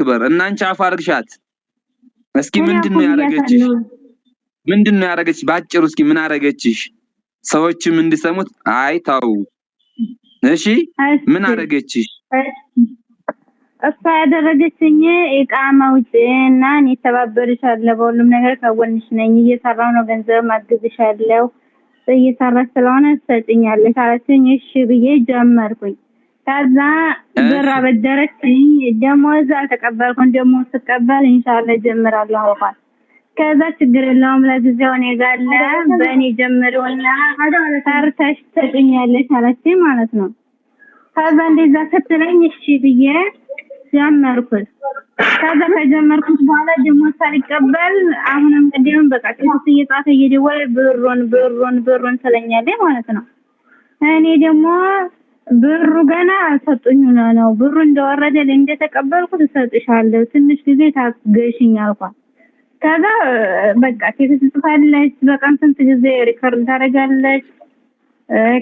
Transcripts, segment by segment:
አክበር እናንቺ አፉ አርግሻት እስኪ ምንድነው ያረገችሽ ምንድነው ያረገችሽ ባጭሩ እስኪ ምን አረገችሽ ሰዎችም እንዲሰሙት አይ ታው እሺ ምን አረገችሽ እሷ ያደረገችኝ ኢቃማ ውጪና እኔ ተባበርሻለሁ በሁሉም ነገር ከጎንሽ ነኝ እየሰራው ነው ገንዘብ ማግዝሻለሁ እየሰራሽ ስለሆነ ትሰጪኛለሽ አለችኝ እሺ ብዬ ጀመርኩኝ ከዛ ብር አበደረችኝ ደሞዝ አልተቀበልኩም ደሞዝ ተቀበል ኢንሻአላህ ጀምራለሁ አልኳት ከዛ ችግር የለውም ለጊዜው እኔ ጋር በእኔ ጀምሩና ሰርተሽ ትሰጪኛለሽ አለችኝ ማለት ነው ከዛ እንደዛ ስትለኝ እሺ ብዬ ጀመርኩት ከዛ ከጀመርኩት በኋላ ደሞዝ ሳልቀበል አሁንም እንደውም በቃ ከሱ እየጻፈ እየደወለ ብሩን ስለኛለኝ ማለት ነው እኔ ደግሞ ብሩ ገና አልሰጡኝ ነው ብሩ እንደወረደ እንደተቀበልኩት እሰጥሻለሁ ትንሽ ጊዜ ታገሽኝ አልኳት ከዛ በቃ ትጽፋለች በቀን ስንት ጊዜ ሪከርድ ታደርጋለች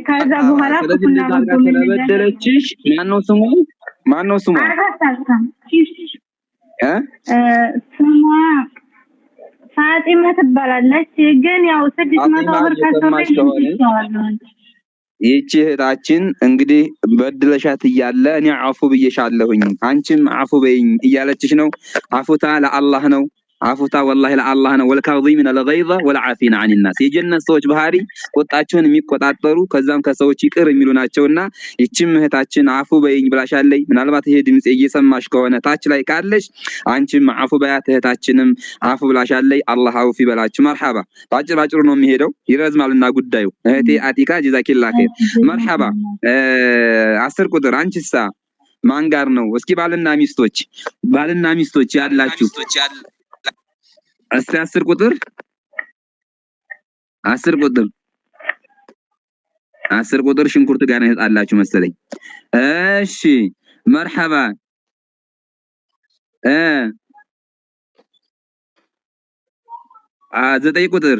ከዛ በኋላ ኩና በደረችሽ ማነው ስሙ ስሟ ፋጢማ ትባላለች ግን ያው 600 ብር ከሰጠች ይቺ እህታችን እንግዲህ በድለሻት እያለ እኔ አፉ ብዬሻለሁኝ አንቺም አፉ በይኝ እያለችሽ ነው አፉታ ለአላህ ነው አፉታ والله ለአላህ ነው ወልካዚሚን الغيظ والعافين عن الناس የጀነት ሰዎች ባህሪ ቁጣቸውን የሚቆጣጠሩ ከዛም ከሰዎች ይቅር የሚሉ ናቸውና ይቺም እህታችን አፉ በይኝ ብላሻለኝ ምናልባት ይሄ ድምጽ እየሰማሽ ከሆነ ታች ላይ ካለሽ አንቺም አፉ በያት እህታችንም አፉ ብላሻለኝ አላህ አውፊ በላችሁ መርሐባ ባጭሩ ነው የሚሄደው ይረዝማልና ጉዳዩ እህቴ አቲካ ጀዛኪላህ ኸይር መርሐባ 10 ቁጥር አንቺሳ ማን ጋር ነው እስኪ ባልና ሚስቶች ያላችሁ እስቲ 10 ቁጥር 10 ቁጥር ሽንኩርት ጋር ነው ያጣላችሁ መሰለኝ እሺ መርሐባ 9 ቁጥር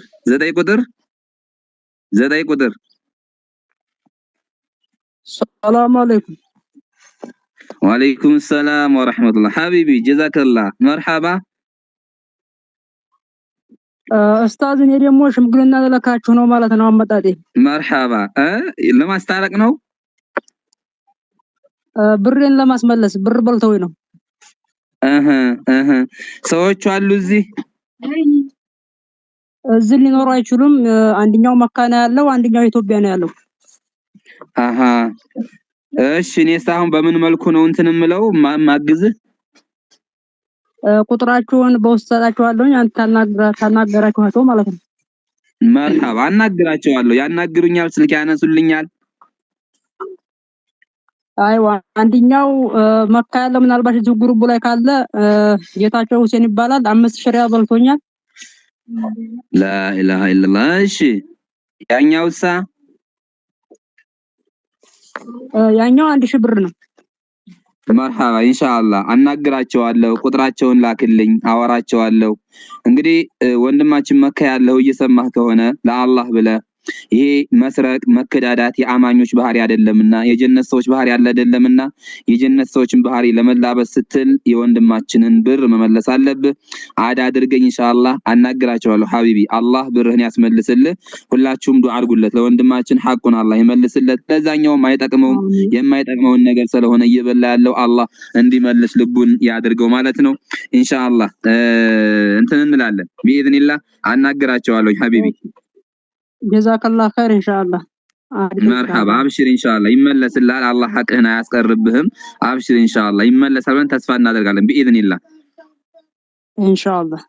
ሰላም አለይኩም ወአለይኩም ሰላም ወራህመቱላህ ሐቢቢ ጀዛከላህ መርሐባ ኡስታዝ እኔ ደግሞ ሽምግልና ለካችሁ ነው ማለት ነው አመጣጤ መርሐባ ለማስታረቅ ነው ብሬን ለማስመለስ ብር በልተው ነው ሰዎች አሉ እዚህ ሊኖሩ አይችሉም አንደኛው መካና ያለው አንደኛው ኢትዮጵያ ነው ያለው እሺ እኔስ አሁን በምን መልኩ ነው እንትንምለው ማግዝ ቁጥራችሁን በውስጣችኋለሁኝ አንተ ታናገራችኋቸው ማለት ነው መርሐባ አናግራቸዋለሁ ያናግሩኛል ስልክ ያነሱልኛል አይዋ አንደኛው መካ ያለው ምናልባት እዚህ ግሩፕ ላይ ካለ ጌታቸው ሁሴን ይባላል 5000 ሪያል በልቶኛል ላ ኢላሃ ኢላላህ እሺ ያኛውሳ ያኛው 1000 ብር ነው መርሐባ ኢንሻአላህ አናግራቸዋለሁ ቁጥራቸውን ላክልኝ አወራቸዋለሁ እንግዲህ ወንድማችን መካ ያለው እየሰማህ ከሆነ ለአላህ ብለ ይሄ መስረቅ መከዳዳት የአማኞች ባህሪ አይደለምና የጀነት ሰዎች ባህሪ አይደለምና የጀነት ሰዎችን ባህሪ ለመላበስ ስትል የወንድማችንን ብር መመለስ አለብህ አዳ አድርገኝ ኢንሻአላህ አናግራቸዋለሁ ሐቢቢ አላህ ብርህን ያስመልስልህ ሁላችሁም ዱዓ አድርጉለት ለወንድማችን ሐቁን አላህ ይመልስለት ለዛኛው የማይጠቅመውን ነገር ስለሆነ እየበላ ያለው አላህ እንዲመልስ ልቡን ያድርገው ማለት ነው ኢንሻአላህ እንትን እንላለን باذنillah አናግራቸዋለሁ ሐቢቢ ጀዛከላህ ኸይር ኢንሻአላህ مرحبا ابشر ان شاء الله ይመለስልሃል አላህ ሐቅህን አያስቀርብህም አብሽር ኢንሻአላህ ይመለሳል ብለን ተስፋ እናደርጋለን باذن الله ኢንሻአላህ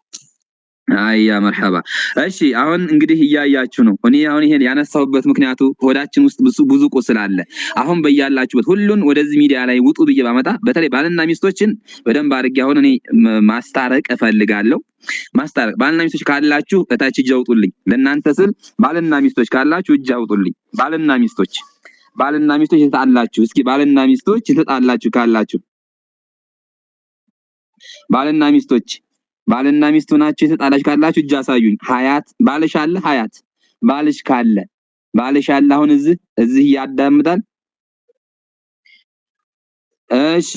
አያ መርሐባ እሺ አሁን እንግዲህ እያያችሁ ነው እኔ አሁን ይሄን ያነሳውበት ምክንያቱ ሆዳችን ውስጥ ብዙ ቁስል አለ አሁን በያላችሁበት ሁሉን ወደዚህ ሚዲያ ላይ ውጡ ብዬ ባመጣ በተለይ ባልና ሚስቶችን በደንብ አድርጌ አሁን እኔ ማስታረቅ እፈልጋለሁ ማስታረቅ ባልና ሚስቶች ካላችሁ እታች እጅ አውጡልኝ ለእናንተ ስል ባልና ሚስቶች ካላችሁ እጅ አውጡልኝ ባልና ሚስቶች ተጣላችሁ እስኪ ባልና ሚስቶች ተጣላችሁ ካላችሁ ባልና ሚስቱ ናችሁ የተጣላችሁ ካላችሁ እጅ አሳዩኝ ሀያት ባልሽ አለ ሀያት ባልሽ ካለ ባልሽ አለ አሁን እዚህ ያዳምጣል እሺ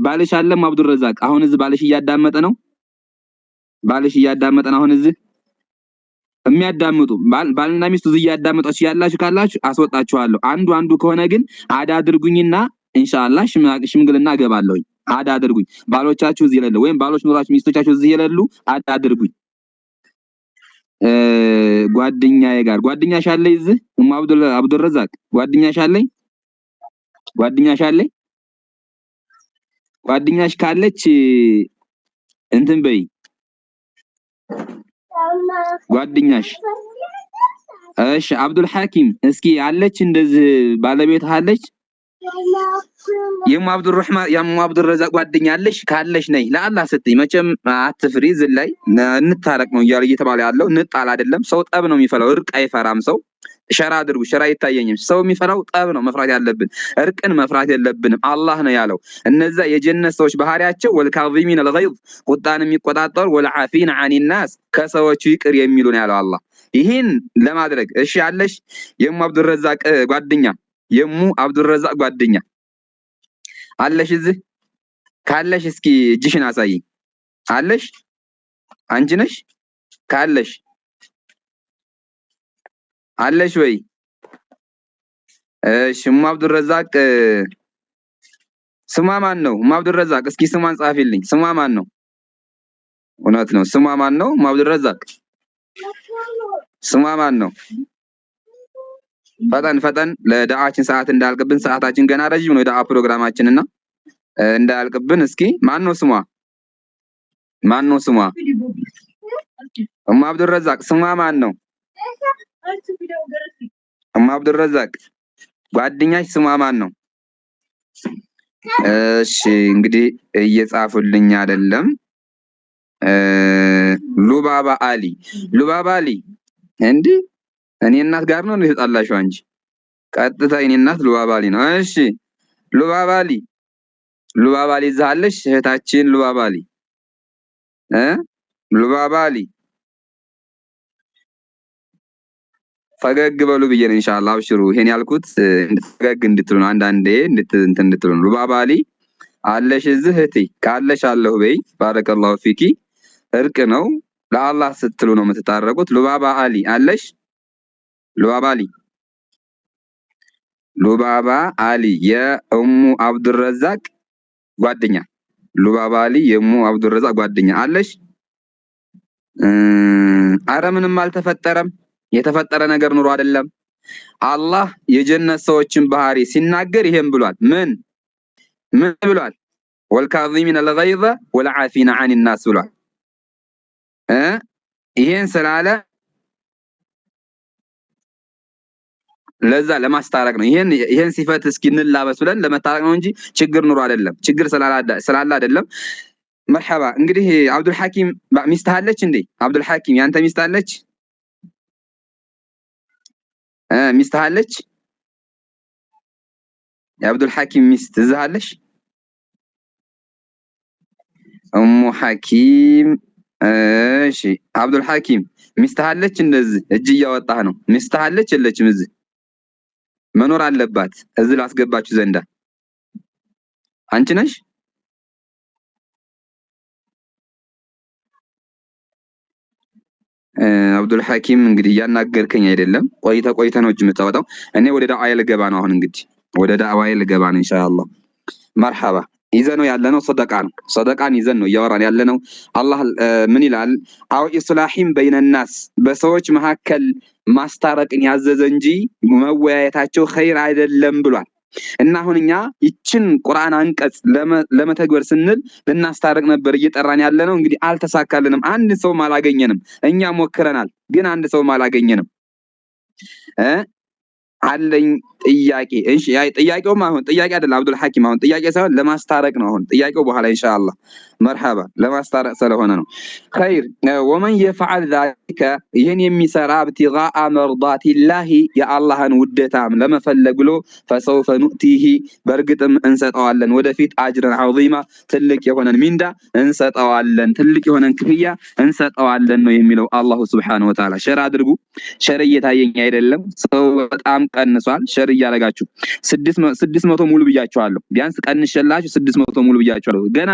ባልሽ አለም አብዱረዛቅ አሁን እዚህ ባልሽ እያዳመጠ ነው። ባልሽ እያዳመጠ ነው። አሁን እዚህ የሚያዳምጡ ባልና ሚስቱ እዚህ እያዳመጣችሁ ያላችሁ ካላችሁ አስወጣችኋለሁ። አንዱ ከሆነ ግን አዳ አድርጉኝና ኢንሻአላህ ሽምግልና እገባለሁኝ። አዳ አድርጉኝ። ባሎቻችሁ እዚህ የሌሉ ወይም ባሎች ኖራችሁ ሚስቶቻችሁ እዚህ የሌሉ አዳ አድርጉኝ። ጓደኛዬ ጋር ጓደኛሽ አለኝ እዚህ አብዱረዛቅ ጓደኛሽ አለኝ ጓደኛሽ ካለች እንትን በይ ጓደኛሽ። እሺ አብዱል ሐኪም እስኪ አለች እንደዚህ ባለቤት አለች? የሙ አብዱረዛቅ ጓደኛ አለሽ? ካለሽ ነይ ለአላህ ስትይ መቼም አትፍሪ። ዝላይ እንታረቅ ነው እየተባለ ያለው እንጣል አይደለም። ሰው ጠብ ነው የሚፈራው፣ እርቅ አይፈራም ሰው። ሸራ አድርጉ። ሸራ አይታየኝም። ሰው የሚፈራው ጠብ ነው መፍራት ያለብን፣ እርቅን መፍራት የለብንም። አላህ ነው ያለው እነዛ የጀነት ሰዎች ባህሪያቸው ወልካዚሚን አልገይዝ ቁጣን የሚቆጣጠሩ ወልዓፊን አኒን ናስ ከሰዎቹ ይቅር የሚሉ ነው ያለው አላህ። ይህን ለማድረግ እሺ አለሽ የሙ አብዱረዛቅ ጓደኛ አለሽ እዚህ? ካለሽ እስኪ እጅሽን አሳይኝ። አለሽ? አንቺ ነሽ? ካለሽ አለሽ ወይ? እሺ እሙ አብዱረዛቅ ስሟ ማን ነው? እሙ አብዱረዛቅ እስኪ ስሟን ጻፊልኝ። ስሟ ማን ነው? እውነት ነው። ስሟ ማን ነው? እሙ አብዱረዛቅ ስሟ ማን ነው? ፈጠን ለዳዓችን ሰዓት እንዳያልቅብን፣ ሰዓታችን ገና ረጅም ነው የዳዓ ፕሮግራማችንና እንዳያልቅብን። እስኪ ማን ነው ስሟ? እሙ አብዱረዛቅ ስሟ ማን ነው? እሙ አብዱረዛቅ ጓደኛሽ ስሟ ማን ነው? እሺ እንግዲህ እየጻፉልኝ አይደለም። ሉባባ አሊ እንዴ እኔ እናት ጋር ነው የተጣላሽው አንቺ? ቀጥታ እኔ እናት ሉባባ አሊ ነው። እሺ ሉባባ አሊ ዛለሽ እህታችን ሉባባ አሊ ፈገግ በሉ ብዬ ነው ኢንሻአላህ። አብሽሩ። ይሄን ያልኩት ፈገግ እንድትሉ ነው፣ አንዳንዴ እንድትሉ ነው። ሉባባ አሊ አለሽ እዚህ እህቴ? ካለሽ አለሁ በይ። ባረከላሁ ፊኪ። እርቅ ነው ለአላህ ስትሉ ነው የምትታረቁት። ሉባባ አሊ አለሽ? ሉባባ አሊ የኡሙ አብዱረዛቅ ጓደኛ። ሉባባ አሊ የኡሙ አብዱረዛቅ ጓደኛ አለሽ? አረ ምንም አልተፈጠረም። የተፈጠረ ነገር ኑሮ አይደለም። አላህ የጀነት ሰዎችን ባህሪ ሲናገር ይሄን ብሏል። ምን ብሏል? ወልካዚሚን አልገይዘ ወልዓፊና አኒን ናስ ብሏል። ይሄን ስላለ ለዛ ለማስታረቅ ነው። ይሄን ሲፈት እስኪ እንላበስ ብለን ለመታረቅ ነው እንጂ ችግር ኑሮ አይደለም። ችግር ስላለ አይደለም። መርሐባ። እንግዲህ አብዱል ሐኪም ሚስት አለች እንዴ? አብዱል ሐኪም ያንተ ሚስት አለች? ሚስት አለች? የአብዱል ሐኪም ሚስት እዛ አለሽ? ኡሙ ሐኪም እሺ። አብዱል ሐኪም ሚስት አለች? እንደዚህ እጅ እያወጣህ ነው። ሚስት አለች የለችም? እዚህ መኖር አለባት። እዚህ ላስገባችሁ ዘንዳ አንቺ ነሽ? አብዱል ሐኪም እንግዲህ እያናገርከኝ አይደለም። ቆይተ ነው እጅ የምታወጣው። እኔ ወደ ዳዕዋዬ ልገባ ነው። አሁን እንግዲህ ወደ ዳዕዋዬ ልገባ ነው ኢንሻአላህ። መርሐባ። ይዘነው ያለነው ሰደቃ ነው። ሰደቃን ይዘን ነው እያወራን ያለነው። አላህ ምን ይላል? አው ኢስላሂም በይነናስ በሰዎች መካከል ማስታረቅን ያዘዘ እንጂ መወያየታቸው ኸይር አይደለም ብሏል። እና አሁን እኛ ይችን ቁርአን አንቀጽ ለመተግበር ስንል ልናስታርቅ ነበር እየጠራን ያለነው። እንግዲህ አልተሳካልንም። አንድ ሰውም አላገኘንም። እኛ ሞክረናል፣ ግን አንድ ሰውም አላገኘንም። አለኝ ጥያቄ። እሺ ጥያቄውም አሁን ጥያቄ አይደለም አብዱል ሐኪም፣ አሁን ጥያቄ ሳይሆን ለማስታረቅ ነው። አሁን ጥያቄው በኋላ ኢንሻአላህ مرحبا لما استرق سلهنا خير ومن يفعل ذلك ይህን የሚሰራ ابتغاء مرضات الله يا الله ውደታም ለመፈለግሎ فسوف نؤتيه በርግጥም እንሰጠዋለን ወደፊት አጅረን عظيما ትልቅ የሆነን ሚንዳ እንሰጠዋለን ትልቅ የሆነን ክፍያ እንሰጠዋለን ነው የሚለው አላሁ Subhanahu Wa Ta'ala ሸር አድርጉ ሸር እየታየኝ አይደለም ሰው በጣም ቀንሷል ሸር እያደረጋችሁ 600 ሙሉ ብያችኋለሁ ቢያንስ ቀንሽላችሁ 600 ሙሉ ብያችኋለሁ ገና